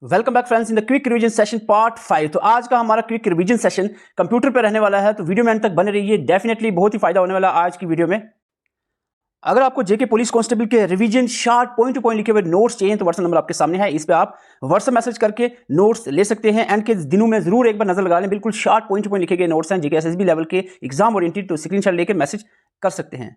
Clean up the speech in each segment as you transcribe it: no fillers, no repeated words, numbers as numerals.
Welcome back friends in the quick revision session part 5। तो आज का हमारा क्विक रिवीजन सेशन कंप्यूटर पे रहने वाला है, तो वीडियो में अंत तक बने रहिए। डेफिनेटली बहुत ही फायदा होने वाला है आज की वीडियो में। अगर आपको जेके पुलिस कांस्टेबल के revision short point two point लिखे हुए नोट्स चाहिए तो व्हाट्सएप नंबर आपके सामने है, इस पे आप व्हाट्सएप मैसेज करके नोट्स ले सकते हैं। एंड के दिनों में जरूर एक बार नजर लगा लें, बिल्कुल शार्ट पॉइंट टू पॉइंट लिखे गए नोट्स हैं जेके एसएसबी लेवल के एग्जाम ओरिएंटेड, तो स्क्रीनशॉट लेके मैसेज कर सकते हैं।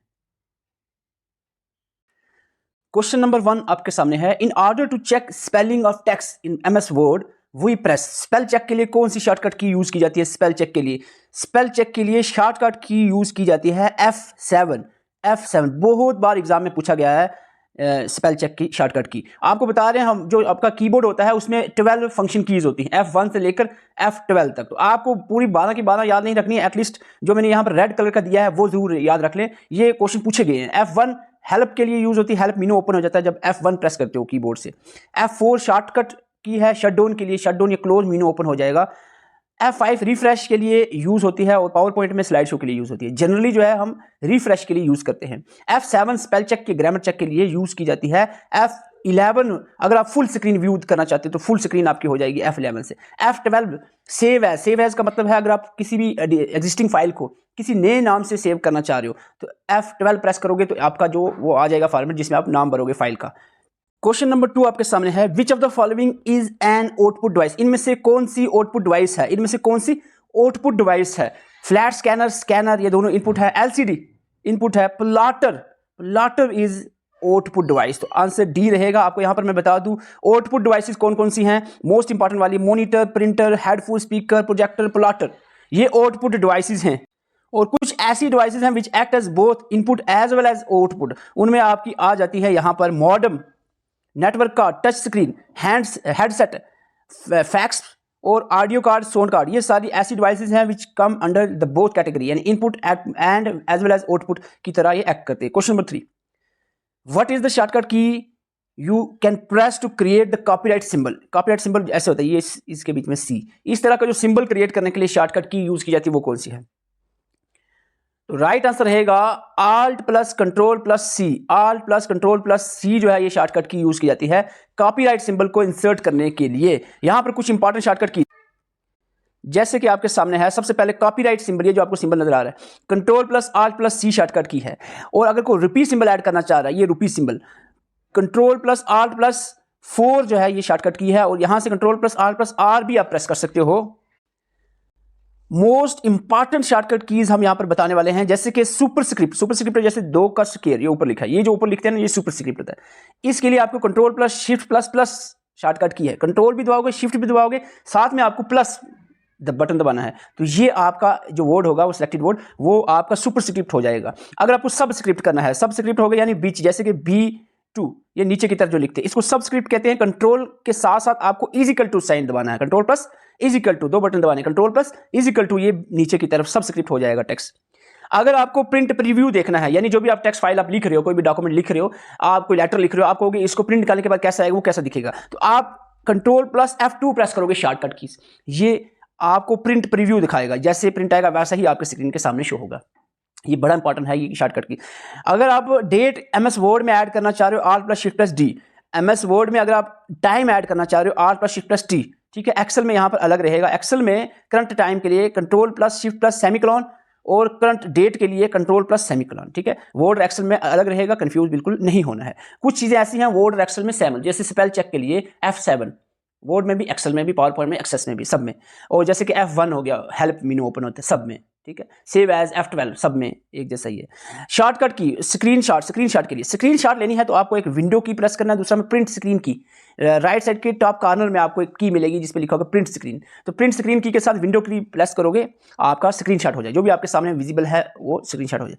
क्वेश्चन नंबर 1 आपके सामने है, in order to check spelling of text in MS Word we press. Spell check के लिए कौन सी शॉर्टकट की यूज की जाती है? स्पेल चेक के लिए शॉर्टकट की यूज की जाती है F7। बहुत बार एग्जाम में पूछा गया है स्पेल चेक की शॉर्टकट की। आपको बता रहे हैं हम, जो आपका कीबोर्ड होता है उसमें 12 फंक्शन कीज होती हैं, F1 से लेकर F12 तक। तो आपको पूरी 12 की 12 याद नहीं रखनी है, एटलीस्ट जो मैंने यहाँ पर रेड कलर का दिया है वो जरूर याद रख लें। ये क्वेश्चन पूछे गए हैं। F1 हेल्प के लिए यूज होती है, हेल्प मेनू ओपन हो जाता है जब F1 प्रेस करते हो कीबोर्ड से। F4 शॉर्टकट की है शट डाउन के लिए, शट डाउन या क्लोज मेनू ओपन हो जाएगा। F5 रिफ्रेश के लिए यूज होती है और पावर पॉइंट में स्लाइड शो के लिए यूज होती है। जनरली जो है हम रिफ्रेश के लिए यूज करते हैं। F7 स्पेल चेक के ग्रामर चेक के लिए यूज की जाती है। F11 अगर आप फुल स्क्रीन व्यू करना चाहते हैं तो फुल स्क्रीन आपकी हो जाएगी F11 से। F12 सेव एज का मतलब है अगर आप किसी भी एग्जिस्टिंग फाइल को किसी नए नाम से सेव करना चाह रहे हो तो F12 प्रेस करोगे तो आपका जो वो आ जाएगा फॉर्मेट जिसमें आप नाम भरोगे फाइल का। क्वेश्चन नंबर 2 आपके सामने है, विच of the following is an output device. इनमें से कौन सी आउटपुट डिवाइस है? फ्लैट स्कैनर ये दोनों इनपुट है। LCD इनपुट है। Plotter is output device. तो आंसर डी रहेगा। आपको यहां पर मैं बता दूं आउटपुट डिवाइसेस कौन कौन सी हैं। मोस्ट इंपॉर्टेंट वाली monitor, printer, headphone, speaker, projector, plotter, ये आउटपुट डिवाइसेस हैं। और कुछ ऐसी डिवाइसेस हैं which act as both input as well as output. उनमें आपकी आ जाती है यहां पर modem, network card, touch screen, headset, fax और ऑडियो कार्ड, साउंड कार्ड। ये सारी ऐसी डिवाइसेस हैं which come under the both category, यानी input and as well as output की तरह ये एक्ट करते हैं। Question number 3, what is the shortcut key you can press to create the copyright symbol. Copyright symbol ऐसे होता है, ये इसके बीच में C। इस तरह का जो सिंबल क्रिएट करने के लिए शॉर्टकट की यूज की जाती है वो कौन सी है? तो राइट आंसर रहेगा Alt plus control plus C जो है ये शॉर्टकट की यूज की जाती है कॉपीराइट सिंबल को इंसर्ट करने के लिए। यहां पर कुछ इंपॉर्टेंट शॉर्टकट की जैसे कि आपके सामने है, सबसे पहले कॉपीराइट सिंबल, ये जो आपको सिंबल नजर आ रहा है, control plus Alt plus C shortcut की है। और अगर कोई रुपी सिंबल ऐड करना चाह रहा है, ये रुपी symbol, control plus Alt plus 4 जो है ये शॉर्टकट की है। और यहां से control plus Alt plus R भी आप प्रेस कर सकते हो। मोस्ट इंपॉर्टेंट शॉर्टकट कीज हम यहां पर बताने वाले हैं, जैसे कि सुपरस्क्रिप्ट जैसे 2 का स्क्वायर, ये ऊपर लिखा है, ये जो ऊपर लिखते हैं ना ये सुपरस्क्रिप्ट होता है। इसके लिए आपको control plus shift plus plus shortcut की है। कंट्रोल भी दबाओगे, शिफ्ट भी दबाओगे, साथ में आपको प्लस बटन दबाना है। तो ये आपका जो वर्ड होगा वो सिलेक्टेड वर्ड वो आपका सुपरस्क्रिप्ट हो जाएगा। अगर आपको सबस्क्रिप्ट करना है, सबस्क्रिप्ट हो गया यानी बीच, जैसे कि B2 ये नीचे की तरफ जो लिखते हैं इसको सबस्क्रिप्ट कहते हैं। कंट्रोल के साथ साथ आपको इजिकल टू साइन दबाना है, control plus equal to, 2 button दबाने, कंट्रोल प्लस इजिकल टू, ये नीचे की तरफ सबस्क्रिप्ट हो जाएगा टेक्स्ट। अगर आपको प्रिंट प्रीव्यू देखना है, यानी जो भी आप टेक्स्ट फाइल आप लिख रहे हो, कोई भी डॉक्यूमेंट लिख रहे हो, आप कोई लेटर लिख रहे हो, आप कहोगे इसको प्रिंट करने के बाद कैसा आएगा, वो कैसा दिखेगा, तो आप कंट्रोल प्लस F2 प्रेस करोगे शॉर्टकट कीज, ये आपको प्रिंट प्रीव्यू दिखाएगा। जैसे प्रिंट आएगा वैसा ही आपके स्क्रीन के सामने शो होगा। ये बड़ा इंपॉर्टेंट है ये शॉर्टकट की। अगर आप डेट MS वर्ड में ऐड करना चाह रहे हो, Alt plus shift plus D। MS Word में अगर आप टाइम ऐड करना चाह रहे हो, Alt plus shift plus T, ठीक है। एक्सेल में यहां पर अलग रहेगा। एक्सेल में करंट टाइम के लिए control plus shift plus semicolon और करंट डेट के लिए कंट्रोल प्लस सेमीकोलन, ठीक है। वर्ड एक्सेल में अलग रहेगा, कंफ्यूज बिल्कुल नहीं होना है। कुछ चीजें ऐसी हैं वर्ड एक्सेल में सेम, जैसे स्पेल चेक के लिए F7 वर्ड में भी, एक्सेल में भी, पावर पॉइंट में, एक्सेस में भी, सब में। और जैसे कि F1 हो गया, हेल्प मेनू ओपन होते हैं सब में, ठीक है। सेव एज F12 सब में एक जैसा ही है। शॉर्टकट की स्क्रीनशॉट के लिए स्क्रीनशॉट लेनी है तो आपको एक विंडो की प्रेस करना है, दूसरा में प्रिंट स्क्रीन की। राइट साइड के टॉप कॉर्नर में आपको एक की मिलेगी जिसपे लिखा होगा प्रिंट स्क्रीन। तो प्रिंट स्क्रीन की के साथ विंडो की प्रेस करोगे, आपका स्क्रीनशॉट हो जाए, जो भी आपके सामने विजिबल है वो स्क्रीनशॉट हो जाए।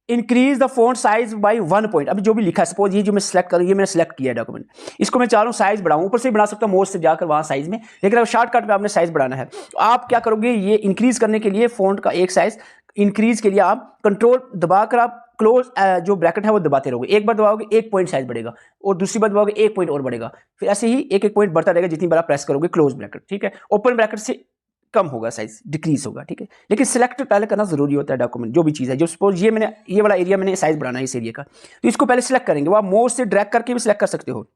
Increase the font size by 1 point. अभी जो भी लिखा है, सपोज ये जो मैं सिलेक्ट करूँ, ये मैंने सिलेक्ट किया है डॉक्यूमेंट, इसको मैं चाह रहा हूँ साइज बढ़ाऊँ, ऊपर से भी बना सकता हूँ मोस्ट से जाकर वहाँ साइज में, लेकिन अब शॉर्टकट में आपने साइज बढ़ाना है तो आप क्या करोगे, ये इंक्रीज करने के लिए फॉन्ट का एक साइज इंक्रीज के लिए आप कंट्रोल दबाकर आप क्लोज जो ब्रैकेट है वो दबाते रहोगे। एक बार दबाओगे 1 पॉइंट साइज बढ़ेगा और दूसरी बार दबाओगे 1 पॉइंट और बढ़ेगा, फिर ऐसे ही 1 पॉइंट बढ़ता रहेगा जितनी बार आप प्रेस करोगे क्लोज ब्रैकेट, ठीक है। ओपन ब्रैकेट से कम होगा साइज, डिक्रीज होगा, ठीक है। लेकिन सिलेक्ट पहले करना जरूरी होता है डॉक्यूमेंट, जो भी चीज़ है। जो सपोज ये वाला एरिया मैंने साइज बढ़ाना है इस एरिया का, तो इसको पहले सिलेक्ट करेंगे। वो आप माउस से ड्रैग करके भी सिलेक्ट कर सकते हो,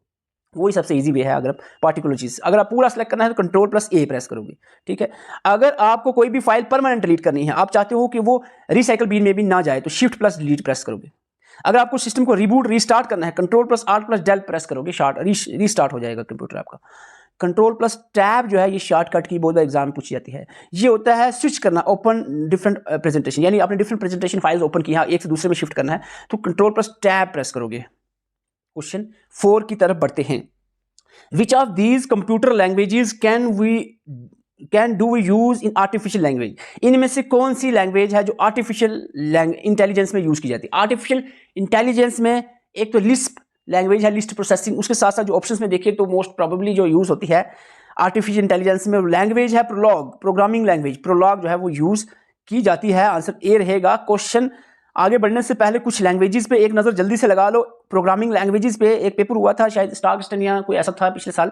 वही सबसे इजी वे है। अगर आप पार्टिकुलर चीज़, अगर आप पूरा सेलेक्ट करना है तो कंट्रोल प्लस ए प्रेस करोगे, ठीक है। अगर आपको कोई भी फाइल परमानेंट डिलीट करनी है, आप चाहते हो कि वो रिसाइकल बिन में भी ना जाए, तो शिफ्ट प्लस डिलीट प्रेस करोगे। अगर आपको सिस्टम को रिबूट रीस्टार्ट करना है, control plus alt plus del press करोगे, रीस्टार्ट हो जाएगा कंप्यूटर आपका। कंट्रोल प्लस टैब जो है ये शॉर्टकट की बहुत बार एग्जाम में पूछी जाती है। ये होता है स्विच करना, ओपन डिफरेंट प्रेजेंटेशन, यानी आपने डिफरेंट प्रेजेंटेशन फाइल्स ओपन की, एक से दूसरे में शिफ्ट करना है, तो कंट्रोल प्लस टैब प्रेस करोगे। क्वेश्चन 4 की तरफ बढ़ते हैं। Which of these computer languages can do we use in artificial language? इनमें से कौन सी लैंग्वेज है जो आर्टिफिशियल इंटेलिजेंस में यूज की जाती है? आर्टिफिशियल इंटेलिजेंस में एक तो लिस्प लैंग्वेज है, लिस्ट प्रोसेसिंग, उसके साथ साथ जो ऑप्शंस में देखिए तो मोस्ट प्रोबेबली जो यूज होती है आर्टिफिशियल इंटेलिजेंस में लैंग्वेज है प्रोलॉग, प्रोग्रामिंग लैंग्वेज प्रोलॉग जो है वो यूज की जाती है। आंसर ए रहेगा। क्वेश्चन आगे बढ़ने से पहले कुछ लैंग्वेजेस पे एक नज़र जल्दी से लगा लो। प्रोग्रामिंग लैंग्वेजेस पे एक पेपर हुआ था, शायद स्टार्कस्टन या कोई ऐसा था पिछले साल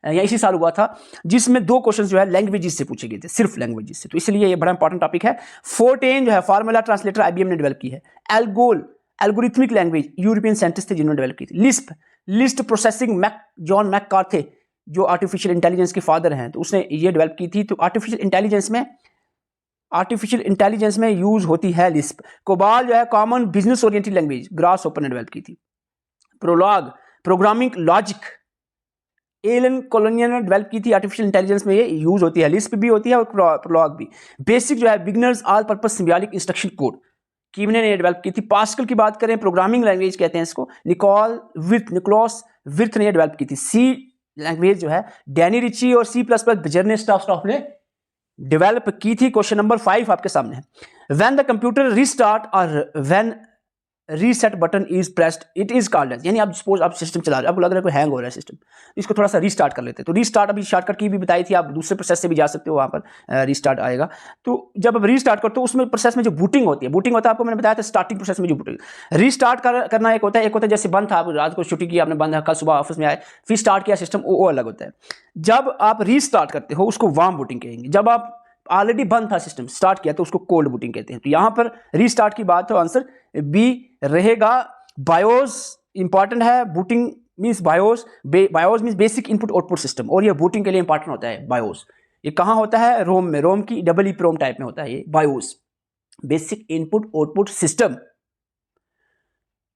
या इसी साल हुआ था, जिसमें 2 क्वेश्चन जो है लैंग्वेजेस से पूछे गए थे, सिर्फ लैंग्वेजेस से, तो इसलिए ये बड़ा इंपॉर्टेंट टॉपिक है। फोर्टेन जो है फार्मूला ट्रांसलेटर IBM ने डेवलप की है। ALGOL algorithmic language European scientist थे जिन्होंने डेवलप की थी। लिस्प लिस्ट प्रोसेसिंग जॉन मैककार्थे जो आर्टिफिशियल इंटेलिजेंस के फादर हैं, तो उसने ये डेवलप की थी। तो आर्टिफिशियल इंटेलिजेंस में यूज होती है लिस्प। कोबाल जो है common business oriented language Grace Hopper ने डेवलप की थी। Prolog programming logic Alan colonial ने डेवलप की थी। आर्टिफिशियल इंटेलिजेंस में ये यूज होती है, लिस्प भी होती है और प्रोलॉग भी। बेसिक जो है beginners all purpose symbolic instruction code Kemeny ने डेवलप की थी। पास्कल की बात करें प्रोग्रामिंग लैंग्वेज कहते हैं इसको, निकोलस विर्थ ने डेवलप की थी। सी लैंग्वेज जो है डैनी रिची और C++ बिजर्ने स्टॉफ ने डेवलप की थी। क्वेश्चन नंबर 5 आपके सामने है। व्हेन द कंप्यूटर रीस्टार्ट और when reset button is pressed it is called as, यानी आप सपोज आप सिस्टम चला रहे हो, आपको लग रहा है कोई हैंग हो रहा है सिस्टम, इसको थोड़ा सा रीस्टार्ट कर लेते हैं। तो रीस्टार्ट अभी शॉर्टकट की भी बताई थी, आप दूसरे प्रोसेस से भी जा सकते हो, वहाँ पर रीस्टार्ट आएगा। तो जब आप रीस्टार्ट करते हो उसमें प्रोसेस में जो बूटिंग होती है, बूटिंग होता है आपको मैंने बताया था स्टार्टिंग प्रोसेस में जो बूटिंग रीस्टार्ट करना एक होता है जैसे बंद था, आप रात को छुट्टी की आपने, बंद है, कल सुबह ऑफिस में आए फिर स्टार्ट किया सिस्टम, वो अलग होता है। जब आप रीस्टार्ट करते हो उसको वार्म बूटिंग कहेंगे। जब आप ऑलरेडी बंद था सिस्टम स्टार्ट किया तो उसको कोल्ड बूटिंग कहते हैं। तो यहां पर रीस्टार्ट की बात तो आंसर बी रहेगा। बायोस इंपॉर्टेंट है, booting means BIOS means basic input output system, और ये बूटिंग के लिए इंपॉर्टेंट होता है बायोस। ये कहां होता है? रोम में, रोम की EEPROM टाइप में होता है ये BIOS, basic input output system.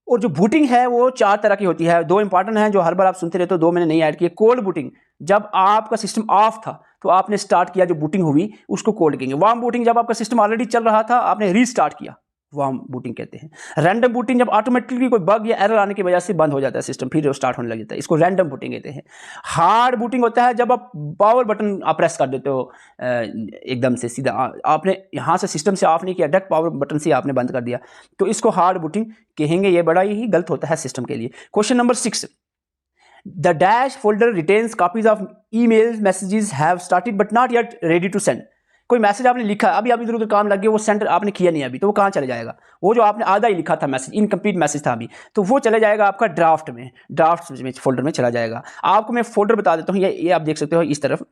और जो बूटिंग है वो 4 तरह की होती है, 2 इंपॉर्टेंट हैं जो हर बार आप सुनते रहते हो, 2 मैंने नहीं ऐड किए। कोल्ड बूटिंग, जब आपका सिस्टम ऑफ था तो आपने स्टार्ट किया, जो बूटिंग हुई उसको कोल्ड कहेंगे। वार्म बूटिंग, जब आपका सिस्टम ऑलरेडी चल रहा था आपने रीस्टार्ट किया, वार्म बूटिंग कहते हैं। रैंडम बूटिंग, जब ऑटोमेटिकली कोई बग या एरर आने की वजह से बंद हो जाता है सिस्टम, फिर स्टार्ट होने लग जाता है, इसको रैंडम बूटिंग कहते हैं। हार्ड बूटिंग होता है जब आप पावर बटन आप प्रेस कर देते हो एकदम से सीधा, आपने यहाँ से सिस्टम से ऑफ नहीं किया, डायरेक्ट पावर बटन से आपने बंद कर दिया, तो इसको हार्ड बूटिंग कहेंगे। ये बड़ा ही गलत होता है सिस्टम के लिए। Question number 6, the dash folder retains copies of email messages have started but not yet ready to send. कोई मैसेज आपने लिखा, अभी आप इधर उधर काम लग गया, वो सेंड आपने किया नहीं अभी, तो वो कहाँ चले जाएगा? वो जो आपने आधा ही लिखा था मैसेज, इनकम्प्लीट मैसेज था अभी, तो वो चले जाएगा आपका ड्राफ्ट में फोल्डर में चला जाएगा। आपको मैं फोल्डर बता देता हूँ, ये आप देख सकते हो इस तरफ,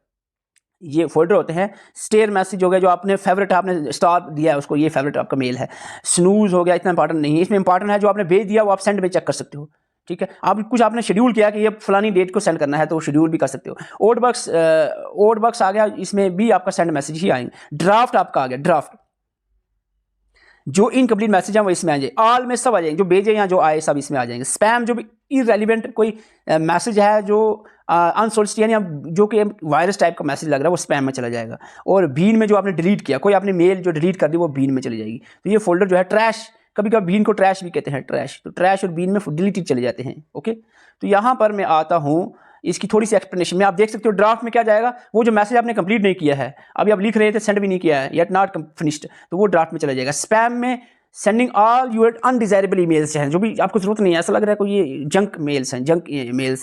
ये फोल्डर होते हैं। स्टेयर मैसेज हो गया, जो आपने फेवरेट आपने स्टार दिया है उसको, ये फेवरेट आपका मेल है। स्नूज हो गया, इतना इंपॉर्टेंट नहीं है, इसमें इंपॉर्टेंट है जो आपने भेज दिया वो आप सेंड में चेक कर सकते हो, ठीक है। आप कुछ आपने शेड्यूल किया कि ये फलानी डेट को सेंड करना है, तो शेड्यूल भी कर सकते हो। ओड बक्स आ गया, इसमें भी आपका सेंड मैसेज ही आएंगे। ड्राफ्ट आपका आ गया, ड्राफ्ट जो इनकम्प्लीट मैसेज है वो इसमें आ जाए, ऑल में सब आ जाएंगे, जो भेजे या जो आए सब इसमें आ जाएंगे। स्पैम, जो भी इररेलेवेंट कोई मैसेज है जो अनसोलिसिटेड यानी जो कि वायरस टाइप का मैसेज लग रहा है, वो स्पैम में चला जाएगा। और बीन में जो आपने डिलीट किया, कोई आपने मेल जो डिलीट कर दी वो बीन में चली जाएगी। तो ये फोल्डर जो है ट्रैश, कभी कभी बीन को ट्रैश भी कहते हैं, ट्रैश, तो ट्रैश और बीन में डिलीटेड चले जाते हैं, ओके। तो यहाँ पर मैं आता हूँ, इसकी थोड़ी सी एक्सप्लेनेशन में आप देख सकते हो। ड्राफ्ट में क्या जाएगा? वो जो मैसेज आपने कंप्लीट नहीं किया है, अभी आप लिख रहे थे सेंड भी नहीं किया है, येट नॉट फिनिश्ड, तो वो ड्राफ्ट में चला जाएगा। स्पैम में sending all your undesirable emails हैं, जो भी आपको जरूरत नहीं है, ऐसा लग रहा है कोई ये जंक मेल्स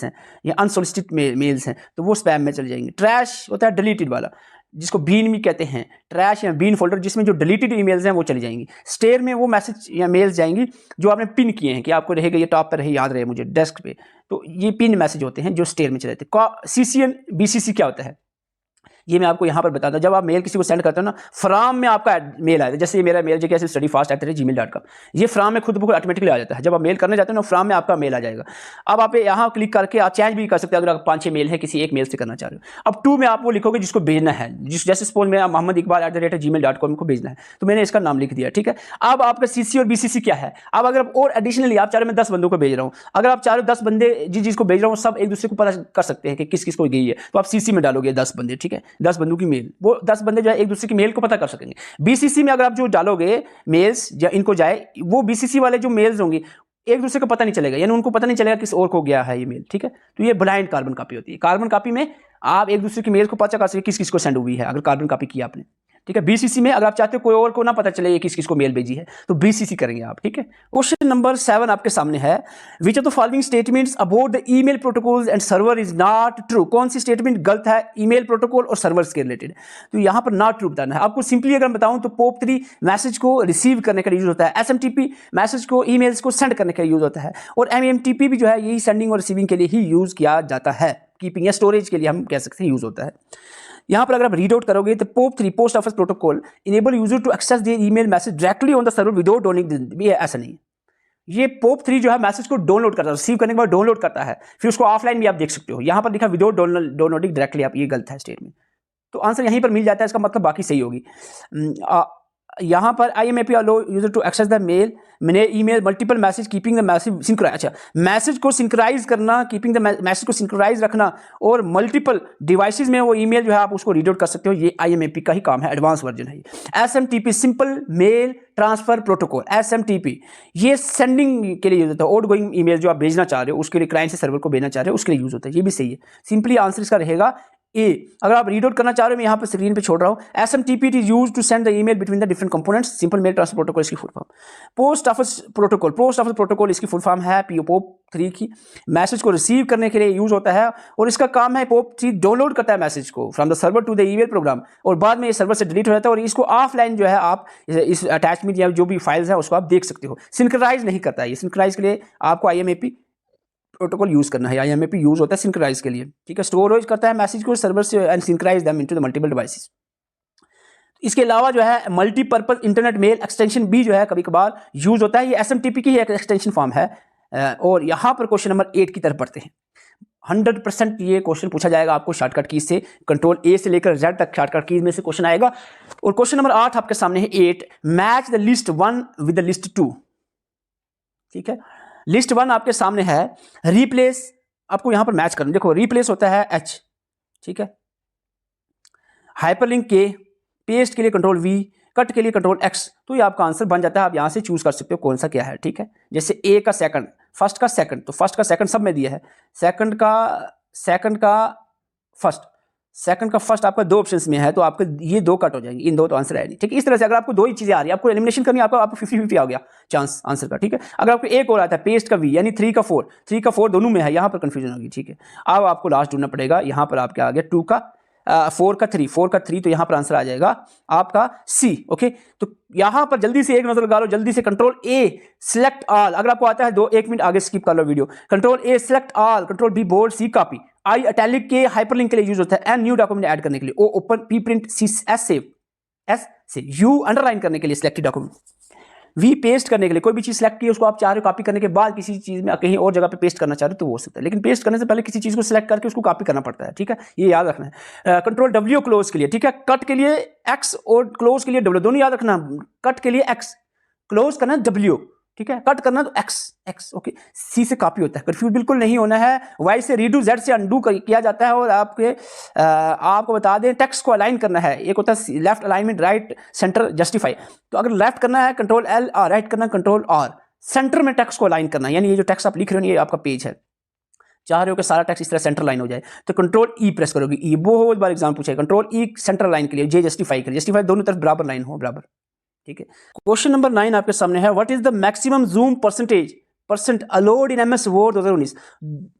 हैं या अनसोलिसिटेड मेल्स हैं, तो वो स्पैम में चले जाएंगे। ट्रैश होता है डिलीटेड वाला, जिसको बीन भी कहते हैं, ट्रैश या बीन फोल्डर, जिसमें जो डिलीटेड ईमेल्स हैं वो चली जाएंगी। स्टेयर में वो मैसेज या मेल्स जाएंगी जो आपने पिन किए हैं कि आपको रहेगा ये टॉप पर रहे, याद रहे मुझे डेस्क पे, तो ये पिन मैसेज होते हैं जो स्टेयर में चले जाते हैं। CCN BCC क्या होता है? ये मैं आपको यहाँ पर बताता हूँ। जब आप मेल किसी को सेंड करते हो ना, फ्राम में आपका मेल आएगा। जैसे ये मेरा मेल जैसे studyfast@gmail.com, ये फ्राम में खुद ब खुद ऑटोमेटिकली आ जाता है। जब आप मेल करने जाते हो ना, फ्राम में आपका मेल आ जाएगा। अब आप यहाँ क्लिक करके आप चेंज भी कर सकते हो। अगर आप 5-6 मेल है किसी एक मेल से करना चाह रहे हो। अब टू में आप वो लिखोगे जिसको भेजना है, जैसे सपोज मेरा mohammadiqbal@gmail.com को भेजना है, तो मैंने इसका नाम लिख दिया, ठीक है। अब आपका CC और BCC क्या है? अब अगर आप और एडिशनली आप चाह रहे हो मैं 10 बंदों को भेज रहा हूँ, अगर आप चाह रहे हो 10 बंदे जिसको भेज रहा हूँ सब एक दूसरे को पता कर सकते हैं कि किस किस को गई है, तो आप CC में डालोगे 10 बंदे, ठीक है। 10 बंदों की मेल, वो 10 बंदे जो है एक दूसरे की मेल को पता कर सकेंगे। BCC में अगर आप जो डालोगे मेल्स या इनको जाए, वो BCC वाले जो मेल्स होंगे एक दूसरे को पता नहीं चलेगा, यानी उनको पता नहीं चलेगा किस और को गया है ये मेल, ठीक है। तो ये ब्लाइंड कार्बन कॉपी होती है। कार्बन कॉपी में आप एक दूसरे की मेल को पता कर सके किस किस को सेंड हुई है, अगर कार्बन कॉपी किया आपने, ठीक है। BCC में अगर आप चाहते हो कोई और को ना पता चले ये किस किस को मेल भेजी है, तो BCC करेंगे आप, ठीक है। क्वेश्चन नंबर 7 आपके सामने है, विच of the following statements about the email protocols and server is not true. कौन सी स्टेटमेंट गलत है ईमेल प्रोटोकॉल और सर्वर्स के रिलेटेड? तो यहाँ पर नॉट ट्रू बताना है आपको। सिंपली अगर बताऊं तो POP3 मैसेज को रिसीव करने के लिए यूज होता है, SMTP मैसेज को ईमेल्स को सेंड करने के लिए यूज होता है, और MEMTP भी जो है यही सेंडिंग और रिसीविंग के लिए ही यूज किया जाता है, कीपिंग या स्टोरेज के लिए हम कह सकते हैं यूज होता है। यहाँ पर अगर आप रीड आउट करोगे तो POP3 post office protocol enable user to access their email message directly on the server without downloading. ये ऐसा नहीं, ये POP3 जो है मैसेज को डाउनलोड करता है, रिसीव करने के बाद डाउनलोड करता है, फिर उसको ऑफलाइन भी आप देख सकते हो। यहाँ पर लिखा विदाउट डाउनलोडिंग डायरेक्टली, आप ये गलत है स्टेटमेंट। तो आंसर यहीं पर मिल जाता है, इसका मतलब बाकी सही होगी। यहाँ पर IMAP allow user to access the mail मैंने email multiple message keeping the message synchronise. अच्छा, मैसेज को सिंक्राइज करना, कीपिंग द मैसेज को सिंक्राइज रखना, और मल्टीपल डिवाइसेस में वो ईमेल जो है आप उसको रीड आउट कर सकते हो, ये IMAP का ही काम है, एडवांस वर्जन है ये। SMTP simple mail transfer protocol, SMTP ये सेंडिंग के लिए यूज होता है। आउट गोइंग ईमेल जो आप भेजना चाह रहे हो उसके लिए, क्लाइंट से सर्वर को भेजना चाह रहे हो उसके लिए यूज होता है, ये भी सही है। सिंपली आंसर इसका रहेगा ए। अगर आप रीड आउट करना चाह रहे हो, मैं यहाँ पर स्क्रीन पे छोड़ रहा हूँ। SMTP is used to send the email between the different components, simple mail transfer protocol इसकी full form. Post office protocol इसकी फुल फॉर्म है POP3 की, मैसेज को रिसीव करने के लिए यूज होता है, और इसका काम है POP3 डाउनलोड करता है मैसेज को from the server to the email program, और बाद में ये सर्वर से डिलीट हो जाता है, और इसको ऑफलाइन जो है आप इस अटैचमेंट या जो भी फाइल्स है उसको आप देख सकते हो। सिंक्राइज नहीं करता है ये, सिंक्राइज के लिए आपको IMAP प्रोटोकॉल यूज करना है। IMAP यूज होता है सिंक्राइज के लिए, ठीक है। स्टोरेज करता है मैसेज को सर्वर से and synchronise them into the multiple devices. इसके अलावा जो है मल्टीपर्पज इंटरनेट मेल एक्सटेंशन भी जो है कभी कभार यूज होता है, ये SMTP की एक एक्सटेंशन फॉर्म है। और यहाँ पर क्वेश्चन नंबर 8 की तरफ पढ़ते हैं। 100% ये क्वेश्चन पूछा जाएगा आपको शॉर्टकट कीज से, कंट्रोल A से लेकर Z तक शॉर्टकट कीज में से क्वेश्चन आएगा। और क्वेश्चन नंबर 8 आपके सामने है 8, match the list 1 with the list 2, ठीक है। लिस्ट 1 आपके सामने है, रिप्लेस आपको यहां पर मैच करना। देखो रिप्लेस होता है H, ठीक है, हाइपरलिंक K, पेस्ट के लिए कंट्रोल V, कट के लिए कंट्रोल X। तो ये आपका आंसर बन जाता है। आप यहां से चूज कर सकते हो कौन सा क्या है, ठीक है। जैसे A का सेकंड, फर्स्ट का सेकंड, तो फर्स्ट का सेकंड सब में दिया है, सेकंड का फर्स्ट आपका 2 ऑप्शंस में है, तो आपके ये 2 कट हो जाएंगे, इन 2 तो आंसर है नहीं, ठीक है। इस तरह से अगर आपको 2 ही चीजें आ रही है, आपको एलिमिनेशन करनी है, आपको 50-50 आ गया चांस आंसर का, ठीक है। अगर आपको एक और आता है पेस्ट का V, यानी 3 का 4 दोनों में है, यहां पर कंफ्यूजन होगी, ठीक है। अब आपको लास्ट ढूंढना पड़ेगा, यहां पर आपके आ गया 2 का 4 का 3, तो यहां पर आंसर आ जाएगा आपका C, ओके। तो यहां पर जल्दी से एक नजर लगा लो, जल्दी से कंट्रोल A सिलेक्ट ऑल, अगर आपको आता है 1 मिनट आगे स्किप कर लो video. Control A select all, control B bold, C copy, I italic के हाइपरलिंक के लिए यूज होता है, N न्यू डॉक्यूमेंट ऐड करने के लिए, O open, P print, C S save, U underline करने के लिए सिलेक्टेड डॉक्यूमेंट, V पेस्ट करने के लिए, कोई भी चीज सिलेक्ट की उसको आप चाह रहे हो कॉपी करने के बाद किसी चीज में कहीं और जगह पे पेस्ट करना चाह रहे हो तो वो हो सकता है, लेकिन पेस्ट करने से पहले किसी चीज को सिलेक्ट करके उसको कॉपी करना पड़ता है, ठीक है, ये याद रखना है। कंट्रोल W क्लोज के लिए, ठीक है, कट के लिए X और क्लोज के लिए W, दोनों याद रखना। कट के लिए X, क्लोज करना W, ठीक है, कट करना तो X, ओके। C से कॉपी होता है, कंफ्यूज बिल्कुल नहीं होना है। Y से रीडू, Z से अंडू किया जाता है। और आपको बता दें टेक्स्ट को अलाइन करना है, एक होता है left alignment, right centre justify. तो अगर लेफ्ट करना है कंट्रोल L, राइट करना कंट्रोल R, सेंटर में टेक्स्ट को अलाइन करना है, यानी ये जो टेक्स्ट आप लिख रहे हो ये आपका पेज है, चाह रहे हो कि सारा टेक्स्ट इस तरह सेंटर लाइन हो जाए, तो कंट्रोल E प्रेस करोगे। E बहुत बार एग्जाम पूछा है, कंट्रोल E सेंटर लाइन के लिए, J जस्टिफाई के लिए, जस्टिफाई दोनों तरफ बराबर लाइन हो, बराबर, ठीक है। क्वेश्चन नंबर 9 आपके सामने है, what is the maximum zoom percent allowed in MS word 2019।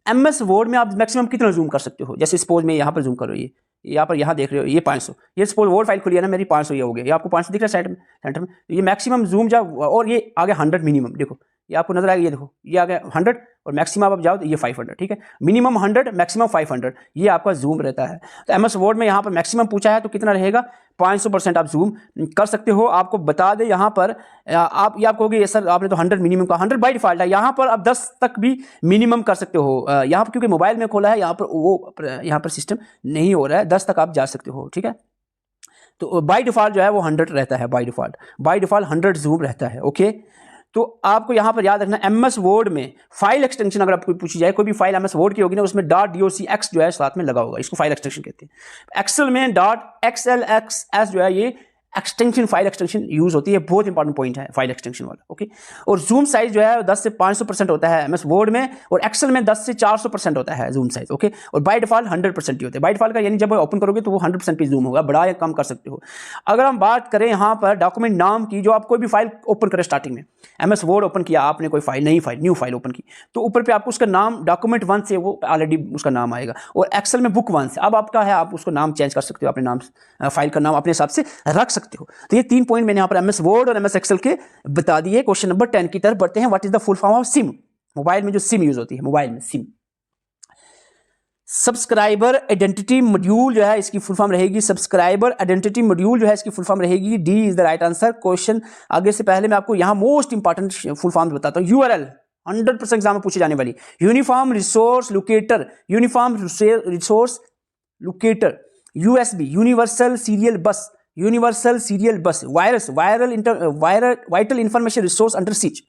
MS Word में आप मैक्सिमम कितना जूम कर सकते हो? जैसे सपोज मैं यहाँ पर जूम करो, ये यहाँ देख रहे हो ये 500, ये सपोज वर्ड फाइल खुली है ना मेरी, 500 ये हो गया, ये आपको 500 दिख रहा है सेंटर में, ये मैक्सिमम जूम जब, और ये आगे 100 मिनिमम, देखो ये आपको नजर आएगा, ये देखो ये आ गया 100 और मैक्सिमम आप जाओ तो ये 500, ठीक है। मिनिमम 100 मैक्सिमम 500 ये आपका जूम रहता है। तो एमएस वर्ड में यहाँ पर मैक्सिमम पूछा है तो कितना रहेगा, 500% आप जूम कर सकते हो। आपको बता दें यहाँ पर आप ये आप कहोगे सर आपने तो 100 मिनिमम का, 100 बाई डिफॉल्ट है, यहाँ पर आप 10 तक भी मिनिमम कर सकते हो। यहाँ पर क्योंकि मोबाइल में खोला है, यहाँ पर वो यहाँ पर सिस्टम नहीं हो रहा है, 10 तक आप जा सकते हो, ठीक है। तो बाय डिफॉल्ट जो है वो 100 रहता है, बाय डिफॉल्ट 100 जूम रहता है, ओके। तो आपको यहाँ पर याद रखना एमएस वर्ड में फाइल एक्सटेंशन अगर आपको पूछी जाए, कोई भी फाइल एमएस वर्ड की होगी ना, उसमें .docx जो है साथ में लगा होगा, इसको फाइल एक्सटेंशन कहते हैं। एक्सेल में .xlxs जो है ये एक्सटेंशन, फाइल एक्सटेंशन यूज होती है, बहुत इंपॉर्टेंट पॉइंट है फाइल एक्सटेंशन वाला, ओके। और जूम साइज जो है 10 से 500% होता है एमएस वर्ड में, और एक्सेल में 10 से 400% होता है जूम साइज, ओके। और बाय डिफॉल्ट 100% ही होते हैं। बाय डिफॉल्ट का यानी जब ओपन करोगे तो वो 100% पे जूम होगा, बड़ा या कम कर सकते हो। अगर हम बात करें यहाँ पर डॉक्यूमेंट नाम की, जो आप कोई भी फाइल ओपन करें, स्टार्टिंग में एमएस वर्ड ओपन किया आपने, कोई फाइल नई फाइल न्यू फाइल ओपन की, तो ऊपर पे आपको उसका नाम डॉक्यूमेंट 1 से वो ऑलरेडी उसका नाम आएगा, और एक्सेल में बुक 1 से अब आपका है, आप उसको नाम चेंज कर सकते हो, अपने नाम फाइल का नाम अपने हिसाब से रख सकते हो। तो ये 3 पॉइंट मैंने यहाँ पर एमएस वर्ड और एमएस एक्सेल के बता दिए। क्वेश्चन नंबर 10 की तरफ बढ़ते हैं। What is the full form of SIM? Mobile में जो सिम यूज होती है, मोबाइल में सिम। सब्सक्राइबर आइडेंटिटी मॉड्यूल जो है इसकी फुल फॉर्म रहेगी, सब्सक्राइबर आइडेंटिटी मॉड्यूल जो है इसकी फुल फॉर्म रहेगी, D is the right answer. Question आगे से पहले मैं आपको यहाँ मोस्ट इंपॉर्टेंट फुल फॉर्म बताता हूँ। यूआरएल 100% एग्जाम में पूछी जाने वाली, uniform resource locator, uniform resource locator, USB universal serial bus, universal serial bus, vital information resource under siege.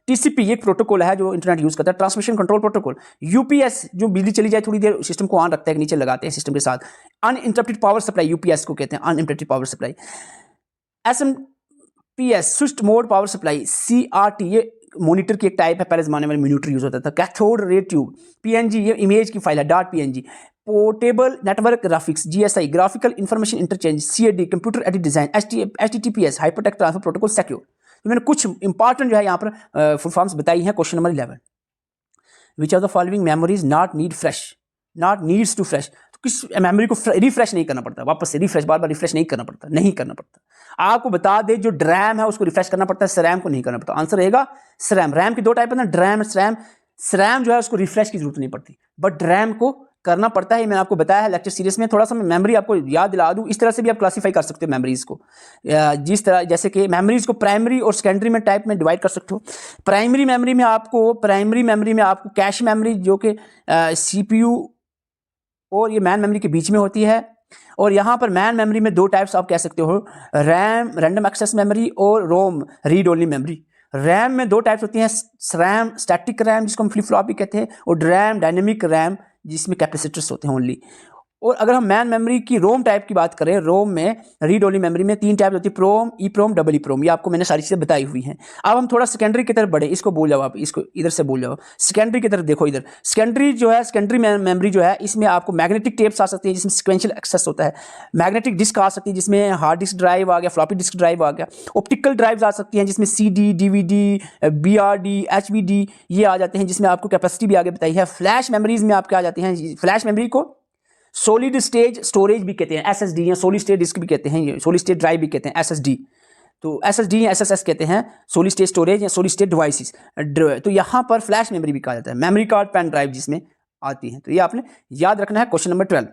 TCP एक प्रोटोकॉल है जो इंटरनेट यूज करता है, ट्रांसमिशन कंट्रोल प्रोटोकॉल। यूपीएस जो बिजली चली जाए थोड़ी देर सिस्टम को ऑन रखता है, नीचे लगाते हैं सिस्टम के साथ, अनइंटरप्टेड पावर सप्लाई, यूपीएस को कहते हैं uninterrupted power supply. SMPS switched mode power supply, CRT ये मॉनिटर की एक टाइप है, पहले जमाने में मॉनिटर यूज होता था। कैथोड रे ट्यूब, पीएनजी ये इमेज की फाइल है, .png। Portable network graphics, GSI graphical information interchange, CAD computer aided design, HTTPS hypertext transfer protocol secure. तो मैंने कुछ इंपॉर्टेंट जो है यहाँ पर फुल फॉर्म्स बताई हैं। Question number 11, which of the following memories not need fresh, not needs to fresh. तो किस मेमोरी को रिफ्रेश नहीं करना पड़ता, वापस से रिफ्रेश बार बार रिफ्रेश नहीं करना पड़ता, नहीं करना पड़ता। आपको बता दे जो ड्रैम है उसको रिफ्रेश करना पड़ता है, सरैम को नहीं करना पड़ता। आंसर रहेगा सरैम। रैम की 2 टाइप है ना, ड्रैम सरैम। सरैम जो है उसको रिफ्रेश की जरूरत नहीं पड़ती, बट ड्रैम को करना पड़ता है। मैंने आपको बताया है लेक्चर सीरीज में। थोड़ा सा मैं मेमोरी आपको याद दिला दूं, इस तरह से भी आप क्लासीफाई कर सकते हो मेमोरीज को, जिस तरह जैसे कि मेमोरीज को प्राइमरी और सेकेंडरी में टाइप में डिवाइड कर सकते हो। प्राइमरी मेमोरी में आपको कैश मेमोरी जो कि सीपीयू और ये मैन मेमोरी के बीच में होती है, और यहाँ पर मैन मेमोरी में 2 टाइप्स आप कह सकते हो, रैम रैंडम एक्सेस मेमोरी और रोम रीड ओनली मेमोरी। रैम में 2 टाइप्स होती हैं, रैम स्टैटिक रैम जिसको हम फ्लिप फ्लॉप भी कहते हैं, और रैम डायनेमिक रैम जिसमें कैपेसिटर्स होते हैं ओनली। और अगर हम मैन मेमोरी की रोम टाइप की बात करें, रोम में रीड ओनली मेमोरी में 3 टाइप होती है, प्रोम, ई प्रोम, डबल ई प्रोम। ये आपको मैंने सारी चीज़ें बताई हुई हैं। अब हम थोड़ा सेकेंडरी की तरफ बढ़े, इसको बोल जाओ आप, इसको इधर से बोल जाओ, सेकेंडरी की तरफ देखो। इधर सेकेंडरी जो है, सेकेंडरी मेमोरी जो है, इसमें आपको मैग्नेटिक टेप्स आ सकती है जिसमें सिक्वेंशियल एक्सेस होता है, मैग्नेटिक डिस्क आ सकती है जिसमें हार्ड डिस्क ड्राइव आ गया, फ्लॉपी डिस्क ड्राइव आ गया, ऑप्टिकल ड्राइव्स आ सकती हैं जिसमें CD, DVD, BRD, HVD ये आ जाते हैं, जिसमें आपको कैपेसिटी भी आगे बताई है। फ्लैश मेमोरीज में आपके आ जाते हैं, फ्लैश मेमोरी को सॉलिड स्टेज स्टोरेज भी कहते हैं, SSD या सॉलिड स्टेट डिस्क भी कहते हैं, ये सॉलिड स्टेट ड्राइव भी कहते हैं, SSD। तो SSD या SSS कहते हैं, सॉलिड स्टेट स्टोरेज या सॉलिड स्टेट डिवाइसेस। तो यहाँ पर फ्लैश मेमोरी भी कहा जाता है, मेमोरी कार्ड, पेन ड्राइव जिसमें आती है। तो ये आपने याद रखना है। क्वेश्चन नंबर 12,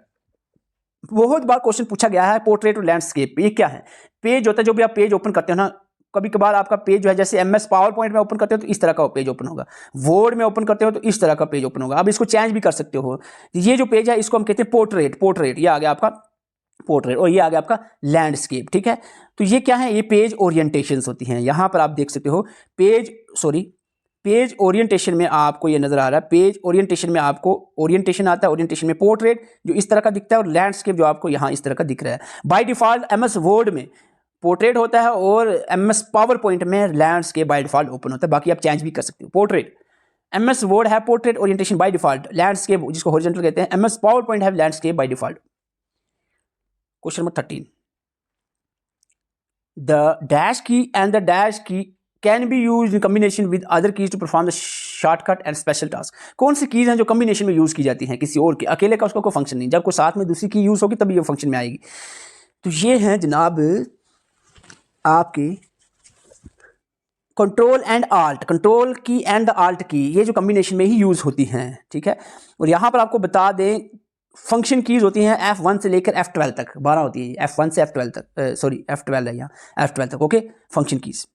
बहुत बार क्वेश्चन पूछा गया है, पोर्ट्रेट और लैंडस्केप। ये क्या है? पेज होता है, जो भी आप पेज ओपन करते हो ना, कभी कभार आपका पेज जो है, जैसे MS पावर पॉइंट में ओपन करते हो तो इस तरह का पेज ओपन होगा, वर्ड में ओपन करते हो तो इस तरह का पेज ओपन होगा। अब इसको चेंज भी कर सकते हो। ये जो पेज है इसको हम कहते हैं पोर्ट्रेट। ये आ गया आपका पोर्ट्रेट, और ये आ गया आपका लैंडस्केप, ठीक है। तो ये क्या है? ये पेज ओरिएंटेशंस होती हैं। यहाँ पर आप देख सकते हो पेज ओरिएंटेशन में आपको ये नजर आ रहा है, पेज ओरिएंटेशन में आपको ओरिएंटेशन आता है, ओरिएंटेशन में पोर्ट्रेट जो इस तरह का दिखता है, और लैंडस्केप जो आपको यहाँ इस तरह का दिख रहा है। बाय डिफॉल्ट MS वर्ड में पोर्ट्रेट होता है और MS पावर पॉइंट में लैंडस्केप बाय डिफॉल्ट ओपन होता है, बाकी आप चेंज भी कर सकते हो। पोर्ट्रेट MS वर्ड है portrait orientation by default, landscape जिसको हॉरिजॉन्टल कहते हैं, MS पावर पॉइंट है landscape by default. Question number 13, the dash key and the dash key can be use in combination with other keys to perform the shortcut and special task. कौन सी keys हैं जो combination में use की जाती हैं किसी और की? अकेले का उसका कोई फंक्शन नहीं, जब कोई साथ में दूसरी की यूज होगी तभी ये फंक्शन में आएगी। तो ये हैं जनाब आपके कंट्रोल एंड आल्ट, कंट्रोल की एंड आल्ट की, ये जो कॉम्बिनेशन में ही यूज़ होती हैं, ठीक है। और यहाँ पर आपको बता दें फंक्शन कीज़ होती हैं F1 से लेकर F12 तक, 12 होती है, F1 से F12 तक, सॉरी F12 है यहाँ, F12 तक, okay. Function keys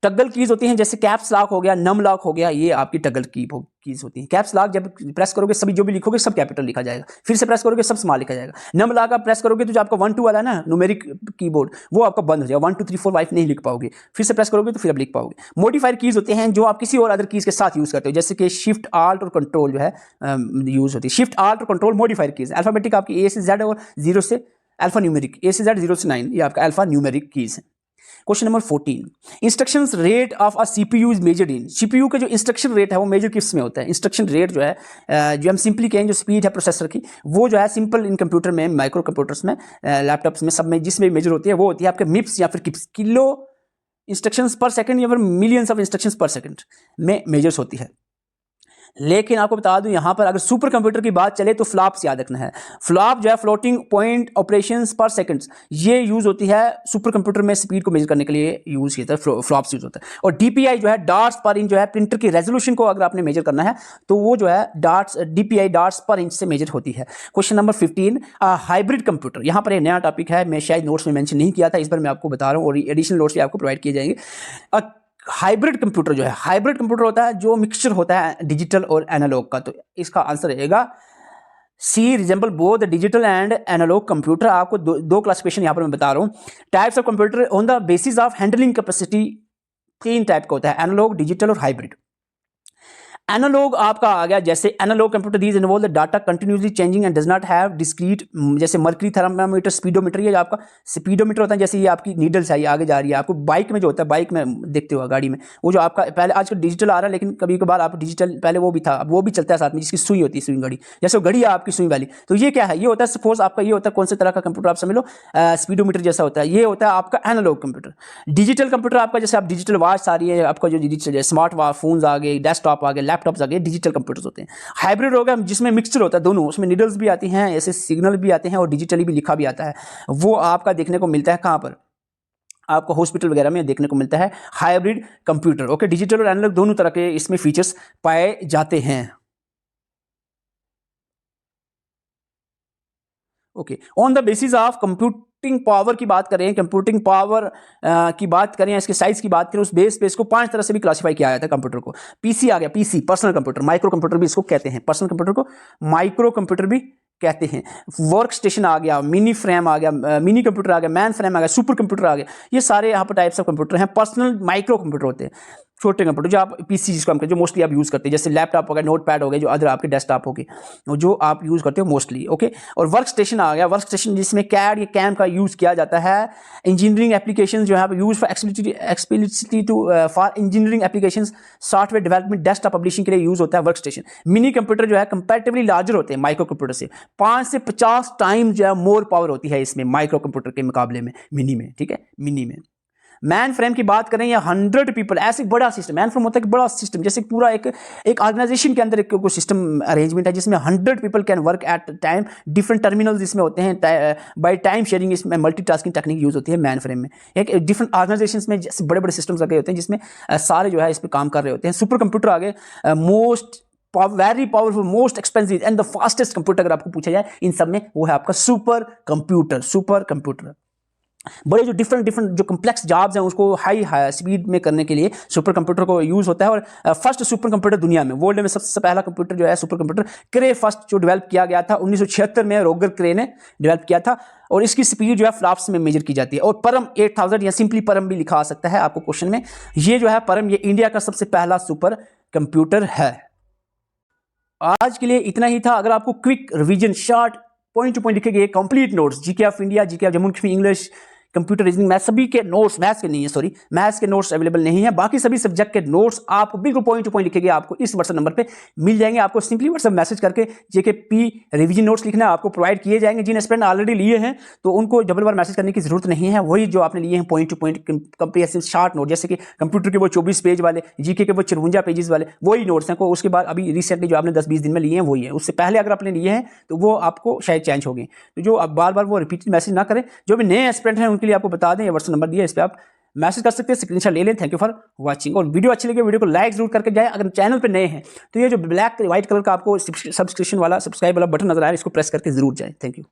toggle keys होती हैं, जैसे कैप्स लॉक हो गया, नम लॉक हो गया, ये आपकी टगल कीज़ होती हैं। कैप्स लॉक जब प्रेस करोगे सभी जो भी लिखोगे सब कैपिटल लिखा जाएगा, फिर से प्रेस करोगे सब स्मॉल लिखा जाएगा। नम लॉक आप प्रेस करोगे तो जो आपका 1 2 वाला है ना न्यूमेरिक कीबोर्ड, वो आपका बंद हो जाएगा, 1 2 3 4 5 नहीं लिख पाओगे, फिर से प्रेस करोगे तो फिर आप लिख पाओगे। मॉडिफायर कीज़ होते हैं जो आप किसी और अदर कीज़ के साथ यूज़ करते हो, जैसे कि शिफ्ट आल्ट और कंट्रोल जो है यूज़ होती है। शिफ्ट आल्ट और कंट्रोल मॉडिफायर कीज़, अल्फाबेटिक आपकी A से Z और 0 से अल्फा न्यूमेरिक, A से Z 0 से 9, ये आपका अल्फा न्यूमेरिक कीज़ है। Question number 14, instructions rate of a CPU is measured in, CPU का जो इंस्ट्रक्शन रेट है वो मेजर किस में होता है? इंस्ट्रक्शन रेट जो है जो हम सिंपली कहें जो स्पीड है प्रोसेसर की, वो जो है सिंपल इन कंप्यूटर में, माइक्रो कंप्यूटर्स में, लैपटॉप्स में, सब में जिसमें मेजर होती है वो होती है आपके मिप्स या फिर किप्स, किलो इंस्ट्रक्शंस पर सेकंड या फिर मिलियंस ऑफ इंस्ट्रक्शंस पर सेकंड में मेजर्स होती है। लेकिन आपको बता दूं यहां पर अगर सुपर कंप्यूटर की बात चले तो फ्लॉप्स याद रखना है। फ्लॉप जो है फ्लोटिंग पॉइंट ऑपरेशंस पर सेकंड्स, ये यूज होती है सुपर कंप्यूटर में स्पीड को मेजर करने के लिए यूज किया जाता है, फ्लॉप्स यूज होता है। और डीपीआई जो है डॉट्स पर इंच, जो है प्रिंटर की रेजोल्यूशन को अगर आपने मेजर करना है तो वो जो है डॉट्स, डीपीआई डॉट्स पर इंच से मेजर होती है। क्वेश्चन नंबर 15, हाइब्रिड कंप्यूटर, यहां पर एक नया टॉपिक है, मैं शायद नोट्स में मेंशन नहीं किया था, इस बार मैं आपको बता रहा हूं और एडिशनल नोट्स भी आपको प्रोवाइड किए जाएंगे। हाइब्रिड कंप्यूटर जो है, हाइब्रिड कंप्यूटर होता है जो मिक्सचर होता है डिजिटल और एनालॉग का, तो इसका आंसर रहेगा C, resemble both digital and analog computer. आपको दो क्लासिफिकेशन यहां पर मैं बता रहा हूं। Types of computer on the basis of handling capacity, 3 type का होता है, एनालॉग, डिजिटल और हाइब्रिड। एनालॉग आपका आ गया, जैसे analog computer these involve the data continuously changing and does not have discrete, जैसे मर्करी थर्मामीटर, स्पीडोमीटर, ये आपका स्पीडोमीटर होता है, जैसे ये आपकी नीडल्स है, ये आगे जा रही है। आपको बाइक में जो होता है, बाइक में देखते हो गाड़ी में, वो जो आपका पहले आजकल डिजिटल आ रहा है, लेकिन कभी कभार आप डिजिटल, पहले वो भी था, अब वो भी चलता है साथ में, जिसकी सुई होती है, सुई घड़ी, जैसे वो घड़ी है आपकी सुई वाली, तो ये क्या है, ये होता है सपोज आपका, ये होता है कौन से तरह का कंप्यूटर आप समझ लो, स्पीडोमीटर जैसा होता है, ये होता है आपका एनालॉग कंप्यूटर। डिजिटल कंप्यूटर आपका, जैसे आप डिजिटल वॉच आ रही है, आपका जो डिजिटल स्मार्ट फोन्स आ गए, डेस्कटॉप आ गए, लैपटॉप्स आ गए, डिजिटल कंप्यूटर्स होते हैं। हाइब्रिड होगा जिसमें मिक्सचर होता है दोनों, उसमें निडल्स भी आती हैं, ऐसे सिग्नल भी आते हैं और डिजिटली भी लिखा भी आता है। वो आपका देखने को मिलता है कहां पर, आपको हॉस्पिटल वगैरह में देखने को मिलता है हाइब्रिड कंप्यूटर, ओके। डिजिटल और एनालॉग दोनों तरह के इसमें फीचर्स पाए जाते हैं, okay. On the basis of computing power की बात करें, कंप्यूटिंग पावर की बात करें, इसके साइज की बात करें, उस बेस पे इसको 5 तरह से भी क्लासिफाई किया जाता है कंप्यूटर को। पीसी आ गया, PC personal computer, micro computer भी इसको कहते हैं, पर्सनल कंप्यूटर को माइक्रो कंप्यूटर भी कहते हैं। वर्क स्टेशन आ गया, मिनी फ्रेम आ गया, मिनी कंप्यूटर आ गया, मैन फ्रेम आ गया, सुपर कंप्यूटर आ गया, ये सारे यहाँ पर टाइप्स ऑफ कंप्यूटर हैं। पर्सनल माइक्रो कंप्यूटर होते हैं, छोटे कंप्यूटर जो आप पीसी जिसको हम कहते हैं, जो मोस्टली आप यूज़ करते हैं, जैसे लैपटॉप हो गया, नोट पैड हो गए, जो अदर आपके डेस्कटॉप हो गए, जो आप यूज़ करते हो मोस्टली, ओके। और वर्क स्टेशन आ गया, वर्क स्टेशन जिसमें कैड या कैम का यूज़ किया जाता है। इंजीनियरिंग एप्लीकेशन जो है use for explicitly to for engineering application, software development, desktop publishing के लिए यूज़ होता है वर्क स्टेशन। मिनी कंप्यूटर जो है कंपैरेटिवली लार्जर होते हैं माइक्रो कंप्यूटर से, 5 से 50 टाइम जो है मोर पावर होती है इसमें माइक्रो कंप्यूटर के मुकाबले में, मिनी में, ठीक है, मिनी में। मैन फ्रेम की बात करें या 100 पीपल, ऐसे बड़ा सिस्टम, मैन फ्रेम होता है एक बड़ा सिस्टम, जैसे पूरा एक ऑर्गेनाइजेशन के अंदर एक सिस्टम अरेंजमेंट है जिसमें 100 people can work at time, different terminals इसमें होते हैं, बाय टाइम शेयरिंग इसमें मल्टीटास्किंग टेक्निक यूज होती है मैन फ्रेम में। एक डिफरेंट ऑर्गेनाइजेशन में जैसे बड़े बड़े सिस्टम्स लगे होते हैं जिसमें सारे जो है इस पर काम कर रहे होते हैं। सुपर कंप्यूटर आगे, most very powerful, most expensive and the fastest computer अगर आपको पूछा जाए इन सब में, वो है आपका सुपर कंप्यूटर। सुपर कंप्यूटर बड़े जो डिफरेंट जो कम्प्लेक्स जॉब्स हैं उसको हाई स्पीड में करने के लिए सुपर कंप्यूटर को यूज़ होता है। और फर्स्ट सुपर कंप्यूटर दुनिया में, वर्ल्ड में सबसे पहला कंप्यूटर जो है सुपर कंप्यूटर क्रे फर्स्ट जो डेवलप किया गया था 1976 में, रोगर क्रे ने डेवलप किया था। और इसकी स्पीड जो है फ्लॉप्स में मेजर की जाती है। और परम 8000 या सिंपली परम भी लिखा आ सकता है आपको क्वेश्चन में, ये जो है परम, ये इंडिया का सबसे पहला सुपर कंप्यूटर है। आज के लिए इतना ही था। अगर आपको quick revision, short point two point लिखे गए complete notes, GK of India, GK of Jammu Kashmir, English, computer reasoning, math, सभी के नोट्स, मैथ्स के नहीं है, सॉरी मैथ्स के नोट्स अवेलेबल नहीं है, बाकी सभी सब्जेक्ट के नोट्स आपको बिल्कुल पॉइंट टू पॉइंट लिखे गए आपको इस व्हाट्सएप नंबर पे मिल जाएंगे। आपको सिंपली व्हाट्सएप मैसेज करके जेके पी रिवीजन नोट्स लिखना है, आपको प्रोवाइड किए जाएंगे। जिन स्टूडेंट ऑलरेडी लिए हैं तो उनको डबल बार मैसेज करने की जरूरत नहीं है, वही जो आपने लिए हैं point two point comprehensive short note, जैसे कि कंप्यूटर के वो 24 पेज वाले, जीके के वो 54 पेजेस वाले, वही नोट्स हैं। उसके बाद अभी रिसेंटली जो आपने 10-20 दिन में लिए हैं वही है, उससे पहले अगर आपने लिए हैं तो वो आपको शायद चेंज हो गए। तो जो आप बार बार वो रिपीटेड मैसेज ना करें। जो भी नए एस्पिरेंट हैं उनके लिए आपको बता दें, व्हाट्सएप नंबर दिया, इस पर आप मैसेज कर सकते हैं, स्क्रीनशॉट ले लें। Thank you for watching. और वीडियो अच्छी लगी वीडियो को लाइक जरूर करके जाए। अगर चैनल पे नए हैं तो ये जो ब्लैक व्हाइट कलर का आपको सब्सक्रिप्शन वाला सब्सक्राइब वाला बटन नजर आ रहा है, इसको प्रेस करके जरूर जाए। Thank you.